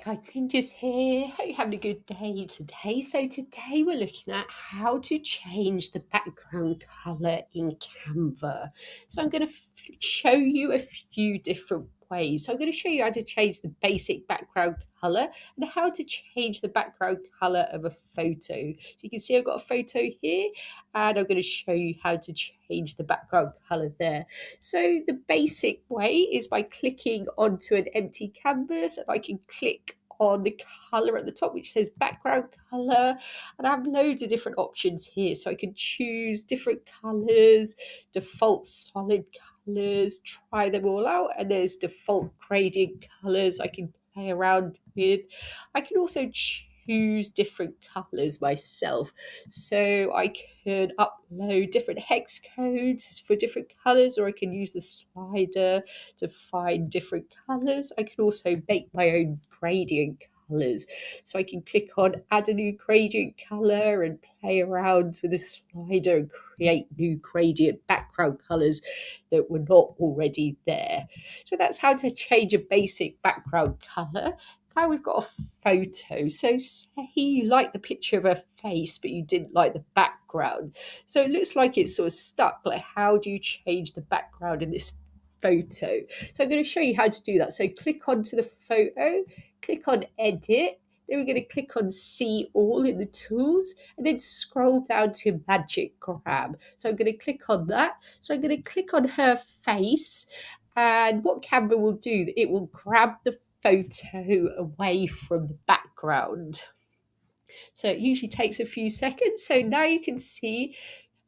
Guide Ninjas here. Hope you're having a good day today. So today we're looking at how to change the background colour in Canva. So I'm going to show you a few different ways. So I'm going to show you how to change the basic background colour and how to change the background colour of a photo. So you can see I've got a photo here and I'm going to show you how to change the background colour there. So the basic way is by clicking onto an empty canvas, and I can click on the colour at the top which says background colour, and I have loads of different options here, so I can choose different colours, default solid colours, try them all out, and there's default gradient colours I can play around with. I can also choose different colours myself, so I can upload different hex codes for different colours, or I can use the slider to find different colours. I can also make my own gradient colours, so I can click on add a new gradient colour and play around with the slider and create new gradient background colours that were not already there. So that's how to change a basic background colour. Now we've got a photo. So say you like the picture of a face, but you didn't like the background. So it looks like it's sort of stuck. Like, how do you change the background in this photo? So I'm going to show you how to do that. So click onto the photo, click on edit. Then we're going to click on see all in the tools, and then scroll down to magic grab. So I'm going to click on that. So I'm going to click on her face, and what Canva will do, it will grab the photo away from the background. So it usually takes a few seconds. So now you can see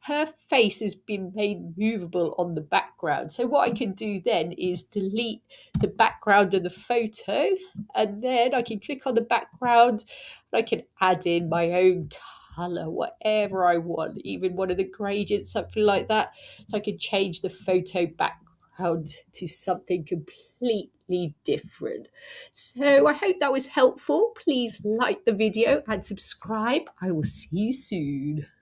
her face has been made movable on the background. So what I can do then is delete the background of the photo, and then I can click on the background and I can add in my own colour, whatever I want, even one of the gradients, something like that. So I can change the photo background to something completely different. So I hope that was helpful. Please like the video and subscribe. I will see you soon.